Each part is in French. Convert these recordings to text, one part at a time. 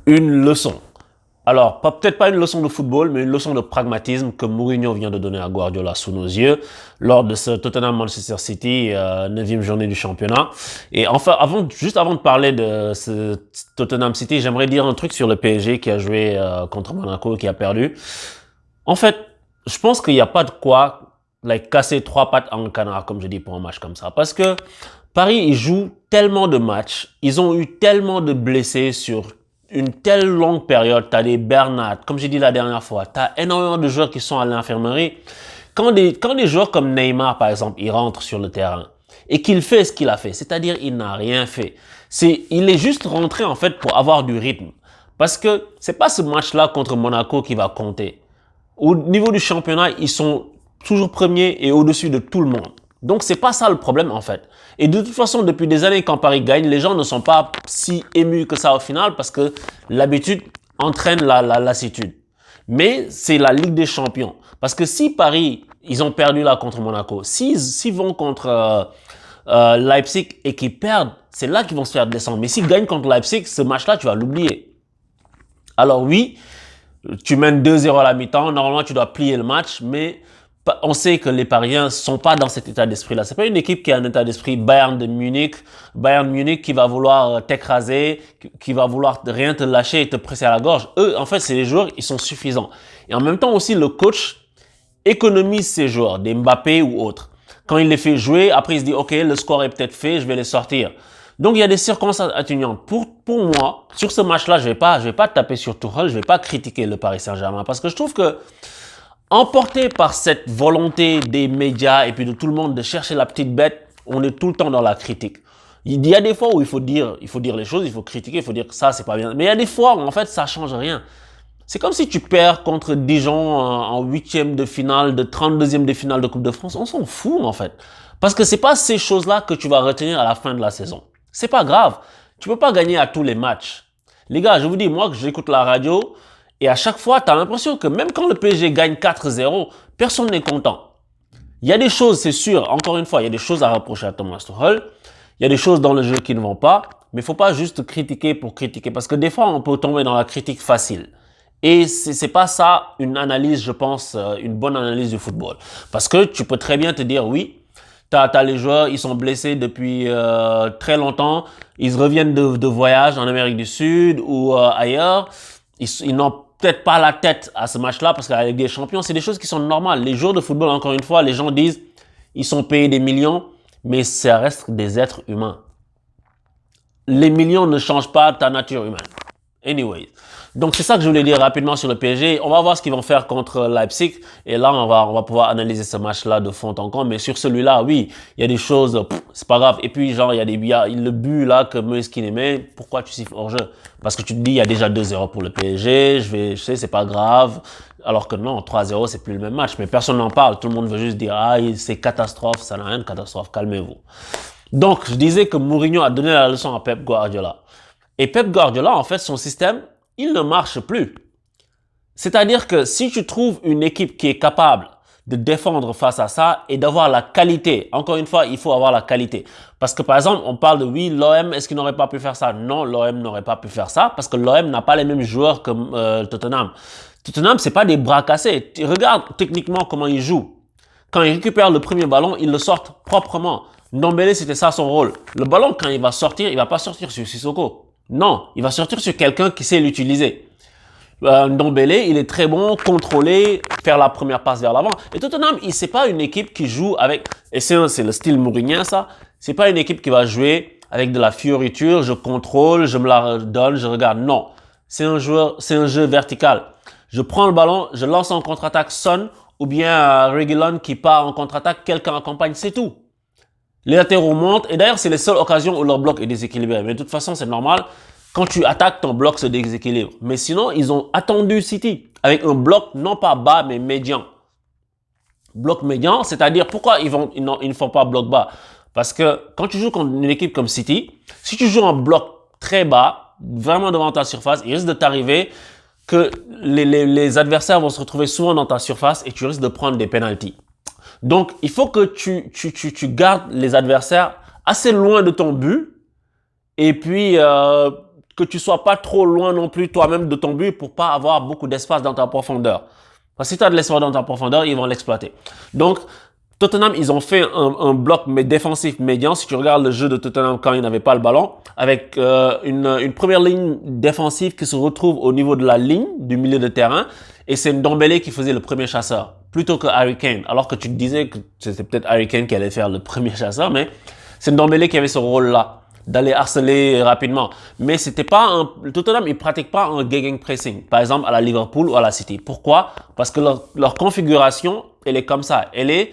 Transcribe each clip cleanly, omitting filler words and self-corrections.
Une leçon. Alors, peut-être pas une leçon de football, mais une leçon de pragmatisme que Mourinho vient de donner à Guardiola sous nos yeux lors de ce Tottenham-Manchester City, 9e journée du championnat. Et enfin, juste avant de parler de ce Tottenham City, j'aimerais dire un truc sur le PSG qui a joué contre Monaco, qui a perdu. En fait, je pense qu'il n'y a pas de quoi casser trois pattes en canard, comme je dis, pour un match comme ça. Parce que Paris, ils jouent tellement de matchs, ils ont eu tellement de blessés sur une telle longue période. Tu as des Bernat, comme j'ai dit la dernière fois, tu as énormément de joueurs qui sont à l'infirmerie. Quand des joueurs comme Neymar, par exemple, ils rentrent sur le terrain et qu'il fait ce qu'il a fait, c'est-à-dire il n'a rien fait. Il est juste rentré en fait pour avoir du rythme. Parce que c'est pas ce match-là contre Monaco qui va compter. Au niveau du championnat, ils sont toujours premiers et au-dessus de tout le monde. Donc c'est pas ça le problème en fait. Et de toute façon, depuis des années, quand Paris gagne, les gens ne sont pas si émus que ça au final parce que l'habitude entraîne la lassitude. Mais c'est la Ligue des Champions. Parce que si Paris, ils ont perdu là contre Monaco, s'ils vont contre Leipzig et qu'ils perdent, c'est là qu'ils vont se faire descendre. Mais s'ils gagnent contre Leipzig, ce match-là, tu vas l'oublier. Alors oui, tu mènes 2-0 à la mi-temps, normalement tu dois plier le match, mais on sait que les Parisiens sont pas dans cet état d'esprit-là. C'est pas une équipe qui a un état d'esprit Bayern Munich qui va vouloir t'écraser, qui va vouloir rien te lâcher et te presser à la gorge. Eux, en fait, c'est les joueurs, ils sont suffisants. Et en même temps aussi, le coach économise ses joueurs, des Mbappé ou autres. Quand il les fait jouer, après il se dit, OK, le score est peut-être fait, je vais les sortir. Donc il y a des circonstances atténuantes. Pour moi, sur ce match-là, je vais pas taper sur Tuchel, je vais pas critiquer le Paris Saint-Germain parce que je trouve que emporté par cette volonté des médias et puis de tout le monde de chercher la petite bête, on est tout le temps dans la critique. Il y a des fois où il faut dire les choses, il faut critiquer, il faut dire que ça c'est pas bien. Mais il y a des fois où en fait ça change rien. C'est comme si tu perds contre Dijon en huitième de finale, de 32e de finale de Coupe de France. On s'en fout en fait. Parce que c'est pas ces choses-là que tu vas retenir à la fin de la saison. C'est pas grave. Tu peux pas gagner à tous les matchs. Les gars, je vous dis, moi que j'écoute la radio, et à chaque fois, tu as l'impression que même quand le PSG gagne 4-0, personne n'est content. Il y a des choses, c'est sûr, encore une fois, il y a des choses à reprocher à Thomas Tuchel. Il y a des choses dans le jeu qui ne vont pas, mais il faut pas juste critiquer pour critiquer. Parce que des fois, on peut tomber dans la critique facile. Et c'est pas ça une analyse, je pense, une bonne analyse du football. Parce que tu peux très bien te dire, oui, t'as les joueurs, ils sont blessés depuis très longtemps, ils reviennent de voyage en Amérique du Sud ou ailleurs, ils n'ont peut-être pas la tête à ce match-là parce qu'avec des champions, c'est des choses qui sont normales. Les joueurs de football, encore une fois, les gens disent, ils sont payés des millions, mais ça reste des êtres humains. Les millions ne changent pas ta nature humaine. Anyways. Donc c'est ça que je voulais dire rapidement sur le PSG. On va voir ce qu'ils vont faire contre Leipzig. Et là, on va pouvoir analyser ce match-là de fond en comble. Mais sur celui-là, oui, il y a des choses, c'est pas grave. Et puis, genre, il y a le but là que Moïse aimait. Pourquoi tu siffles hors jeu? Parce que tu te dis, il y a déjà 2-0 pour le PSG. Je sais, c'est pas grave. Alors que non, 3-0, c'est plus le même match. Mais personne n'en parle. Tout le monde veut juste dire, ah, c'est catastrophe. Ça n'a rien de catastrophe. Calmez-vous. Donc, je disais que Mourinho a donné la leçon à Pep Guardiola. Et Pep Guardiola, en fait, son système, il ne marche plus. C'est-à-dire que si tu trouves une équipe qui est capable de défendre face à ça et d'avoir la qualité, encore une fois, il faut avoir la qualité. Parce que par exemple, on parle de oui, l'OM, est-ce qu'il n'aurait pas pu faire ça? Non, l'OM n'aurait pas pu faire ça parce que l'OM n'a pas les mêmes joueurs que Tottenham. Tottenham, c'est pas des bras cassés. Regarde techniquement comment ils jouent. Quand ils récupèrent le premier ballon, ils le sortent proprement. Ndombele, c'était ça son rôle. Le ballon, quand il va sortir, il va pas sortir sur Sissoko. Non, il va sortir sur quelqu'un qui sait l'utiliser. Ndombele, il est très bon, contrôler, faire la première passe vers l'avant. Et Tottenham, c'est pas une équipe qui joue avec, et c'est le style mourinien ça, c'est pas une équipe qui va jouer avec de la fioriture, je contrôle, je me la donne, je regarde. Non, c'est un jeu vertical. Je prends le ballon, je lance en contre-attaque Son, ou bien Reguilon qui part en contre-attaque, quelqu'un accompagne, c'est tout. Les latéraux montent, et d'ailleurs, c'est les seules occasions où leur bloc est déséquilibré. Mais de toute façon, c'est normal. Quand tu attaques, ton bloc se déséquilibre. Mais sinon, ils ont attendu City avec un bloc non pas bas, mais médian. Bloc médian, c'est-à-dire pourquoi ils ne font pas bloc bas? Parce que quand tu joues contre une équipe comme City, si tu joues en bloc très bas, vraiment devant ta surface, il risque de t'arriver que les adversaires vont se retrouver souvent dans ta surface et tu risques de prendre des pénaltys. Donc, il faut que tu gardes les adversaires assez loin de ton but et puis que tu sois pas trop loin non plus toi-même de ton but pour pas avoir beaucoup d'espace dans ta profondeur. Parce que si tu as de l'espace dans ta profondeur, ils vont l'exploiter. Donc, Tottenham, ils ont fait un bloc défensif médian. Si tu regardes le jeu de Tottenham quand ils n'avaient pas le ballon, avec une première ligne défensive qui se retrouve au niveau de la ligne du milieu de terrain, et c'est Ndombele qui faisait le premier chasseur, plutôt que Harry Kane. Alors que tu te disais que c'était peut-être Harry Kane qui allait faire le premier chasseur, mais c'est Ndombele qui avait ce rôle-là, d'aller harceler rapidement. Mais c'était pas Tottenham, ils pratiquent pas un gegenpressing, par exemple à la Liverpool ou à la City. Pourquoi? Parce que leur configuration, elle est comme ça. Elle est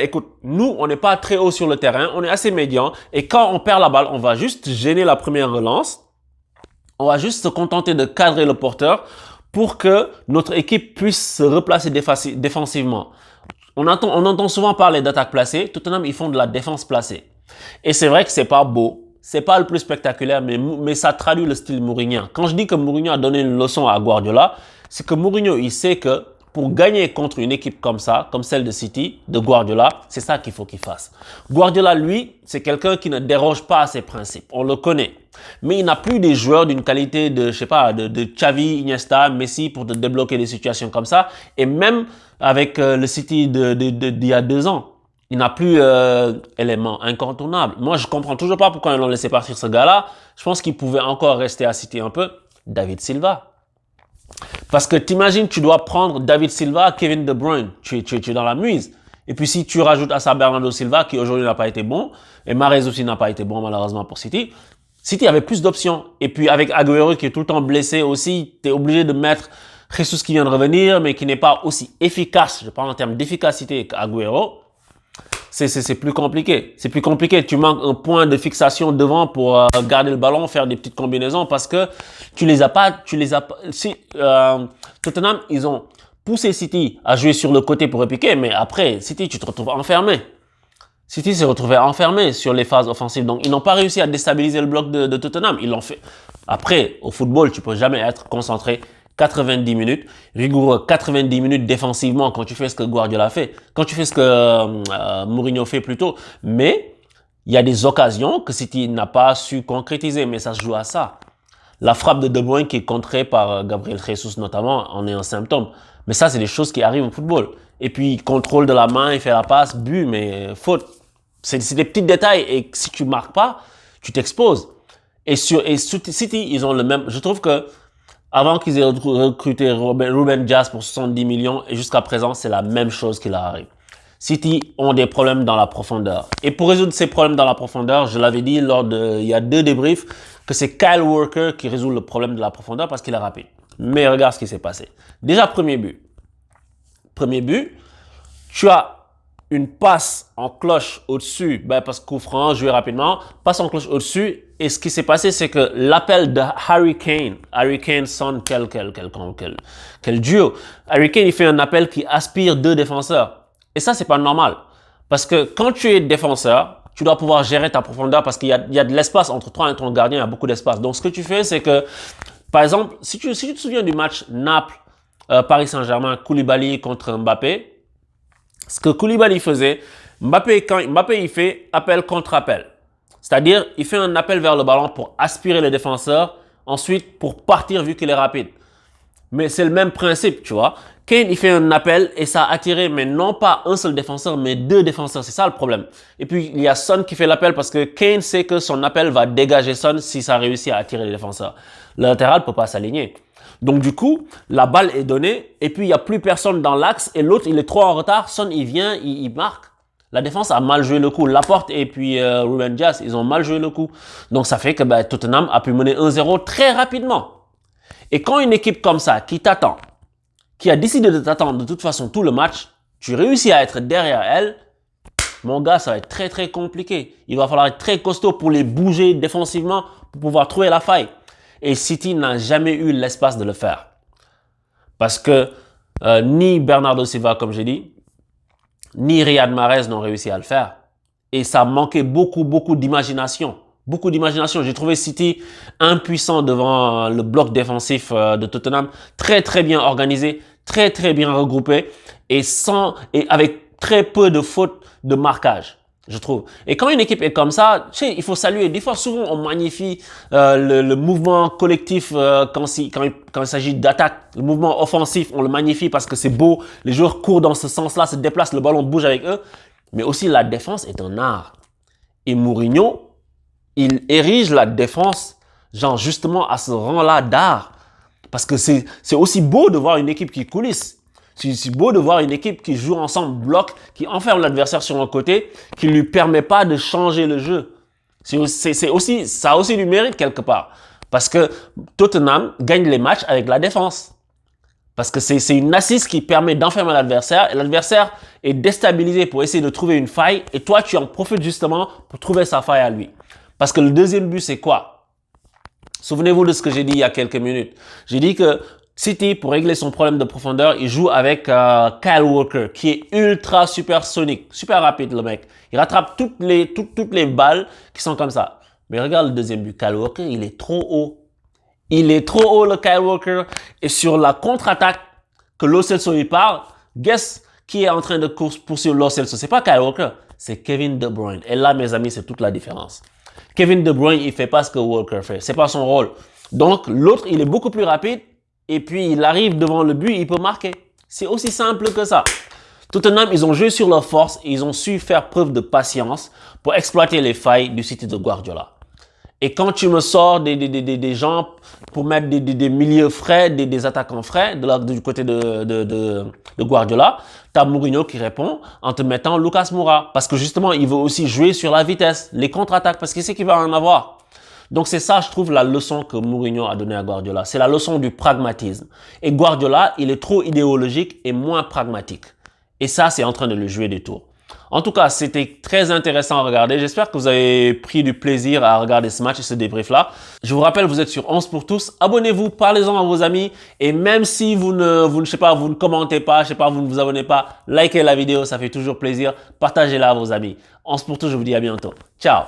écoute, nous, on n'est pas très haut sur le terrain, on est assez médian, et quand on perd la balle, on va juste gêner la première relance, on va juste se contenter de cadrer le porteur pour que notre équipe puisse se replacer défensivement. On entend souvent parler d'attaque placée, Tottenham, ils font de la défense placée. Et c'est vrai que c'est pas beau, c'est pas le plus spectaculaire, mais ça traduit le style Mourinho. Quand je dis que Mourinho a donné une leçon à Guardiola, c'est que Mourinho, il sait que pour gagner contre une équipe comme ça, comme celle de City, de Guardiola, c'est ça qu'il faut qu'il fasse. Guardiola, lui, c'est quelqu'un qui ne déroge pas à ses principes. On le connaît. Mais il n'a plus des joueurs d'une qualité de, je sais pas, de Xavi, Iniesta, Messi pour te débloquer des situations comme ça. Et même avec le City d'il y a 2 ans, il n'a plus élément incontournable. Moi, je comprends toujours pas pourquoi ils l'ont laissé partir ce gars-là. Je pense qu'il pouvait encore rester à City un peu. David Silva. Parce que t'imagines, tu dois prendre David Silva, Kevin De Bruyne, tu es dans la muse. Et puis si tu rajoutes à ça Bernardo Silva, qui aujourd'hui n'a pas été bon, et Mahrez aussi n'a pas été bon malheureusement pour City, City avait plus d'options. Et puis avec Agüero qui est tout le temps blessé aussi, tu es obligé de mettre Jesus qui vient de revenir, mais qui n'est pas aussi efficace, je parle en termes d'efficacité qu'Agüero. C'est plus compliqué. C'est plus compliqué. Tu manques un point de fixation devant pour garder le ballon, faire des petites combinaisons parce que tu les as pas. Tottenham, ils ont poussé City à jouer sur le côté pour repiquer, mais après, City, tu te retrouves enfermé. City s'est retrouvé enfermé sur les phases offensives. Donc, ils n'ont pas réussi à déstabiliser le bloc de Tottenham. Ils l'ont fait. Après, au football, tu peux jamais être concentré 90 minutes, rigoureux 90 minutes défensivement quand tu fais ce que Guardiola fait, quand tu fais ce que Mourinho fait plutôt. Mais il y a des occasions que City n'a pas su concrétiser, mais ça se joue à ça. La frappe de De Bruyne qui est contrée par Gabriel Jesus notamment en est un symptôme. Mais ça, c'est des choses qui arrivent au football. Et puis, contrôle de la main, il fait la passe, but, mais faute. C'est des petits détails et si tu marques pas, tu t'exposes. Et City, ils ont le même. Je trouve que avant qu'ils aient recruté Ruben Dias pour 70 millions, et jusqu'à présent, c'est la même chose qui leur arrive. City ont des problèmes dans la profondeur. Et pour résoudre ces problèmes dans la profondeur, je l'avais dit il y a 2 débriefs, que c'est Kyle Walker qui résout le problème de la profondeur parce qu'il est rapide. Mais regarde ce qui s'est passé. Déjà, premier but. Premier but, tu as une passe en cloche au-dessus, parce que coup franc, jouer rapidement, passe en cloche au-dessus, et ce qui s'est passé, c'est que l'appel de Harry Kane sonne quel duo. Harry Kane, il fait un appel qui aspire 2 défenseurs. Et ça, c'est pas normal. Parce que quand tu es défenseur, tu dois pouvoir gérer ta profondeur parce qu'il y a de l'espace entre toi et ton gardien, il y a beaucoup d'espace. Donc, ce que tu fais, c'est que, par exemple, si tu te souviens du match Naples, Paris Saint-Germain, Koulibaly contre Mbappé, ce que Koulibaly faisait, Mbappé, il fait appel contre appel. C'est-à-dire, il fait un appel vers le ballon pour aspirer le défenseur, ensuite pour partir vu qu'il est rapide. Mais c'est le même principe, tu vois. Kane, il fait un appel et ça a attiré, mais non pas un seul défenseur, mais 2 défenseurs. C'est ça le problème. Et puis, il y a Son qui fait l'appel parce que Kane sait que son appel va dégager Son si ça réussit à attirer les défenseurs. Le latéral ne peut pas s'aligner. Donc, du coup, la balle est donnée et puis il n'y a plus personne dans l'axe et l'autre, il est trop en retard. Son, il vient, il marque. La défense a mal joué le coup. Laporte et puis Ruben Dias, ils ont mal joué le coup. Donc, ça fait que Tottenham a pu mener 1-0 très rapidement. Et quand une équipe comme ça, qui t'attend, qui a décidé de t'attendre de toute façon tout le match, tu réussis à être derrière elle, mon gars, ça va être très très compliqué. Il va falloir être très costaud pour les bouger défensivement, pour pouvoir trouver la faille. Et City n'a jamais eu l'espace de le faire. Parce que ni Bernardo Silva, comme j'ai dit, ni Riyad Mahrez n'ont réussi à le faire. Et ça manquait beaucoup d'imagination. Beaucoup d'imagination. J'ai trouvé City impuissant devant le bloc défensif de Tottenham. Très bien organisé, très bien regroupé et avec très peu de fautes de marquage. je trouve. Et quand une équipe est comme ça, tu sais, il faut saluer. Des fois, souvent, on magnifie le mouvement collectif quand il s'agit d'attaque. Le mouvement offensif, on le magnifie parce que c'est beau. Les joueurs courent dans ce sens-là, se déplacent, le ballon bouge avec eux. Mais aussi, la défense est un art. Et Mourinho, il érige la défense, genre justement à ce rang-là d'art. Parce que c'est aussi beau de voir une équipe qui coulisse. C'est beau de voir une équipe qui joue ensemble, bloc, qui enferme l'adversaire sur un côté, qui lui permet pas de changer le jeu. Ça a aussi du mérite quelque part. Parce que Tottenham gagne les matchs avec la défense. Parce que c'est une assise qui permet d'enfermer l'adversaire et l'adversaire est déstabilisé pour essayer de trouver une faille et toi tu en profites justement pour trouver sa faille à lui. Parce que le deuxième but c'est quoi? Souvenez-vous de ce que j'ai dit il y a quelques minutes. J'ai dit que City, pour régler son problème de profondeur, il joue avec Kyle Walker, qui est ultra supersonique, super rapide le mec. Il rattrape toutes les balles qui sont comme ça. Mais regarde le deuxième but, Kyle Walker, il est trop haut. Il est trop haut le Kyle Walker. Et sur la contre-attaque que Lo Celso lui parle, guess qui est en train de poursuivre Lo Celso? C'est pas Kyle Walker, c'est Kevin De Bruyne. Et là, mes amis, c'est toute la différence. Kevin De Bruyne, il fait pas ce que Walker fait. C'est pas son rôle. Donc, l'autre, il est beaucoup plus rapide. Et puis, il arrive devant le but, il peut marquer. C'est aussi simple que ça. Tottenham, ils ont joué sur leur force et ils ont su faire preuve de patience pour exploiter les failles du City de Guardiola. Et quand tu me sors des gens pour mettre des milieux frais, des attaquants frais du côté de Guardiola, tu as Mourinho qui répond en te mettant Lucas Moura. Parce que justement, il veut aussi jouer sur la vitesse, les contre-attaques, parce qu'il sait qu'il va en avoir. Donc c'est ça, je trouve, la leçon que Mourinho a donnée à Guardiola. C'est la leçon du pragmatisme. Et Guardiola, il est trop idéologique et moins pragmatique. Et ça, c'est en train de le jouer des tours. En tout cas, c'était très intéressant à regarder. J'espère que vous avez pris du plaisir à regarder ce match et ce débrief-là. Je vous rappelle, vous êtes sur 11 pour tous. Abonnez-vous, parlez-en à vos amis. Et même si vous ne commentez pas, vous ne vous abonnez pas, likez la vidéo, ça fait toujours plaisir. Partagez-la à vos amis. 11 pour tous, je vous dis à bientôt. Ciao!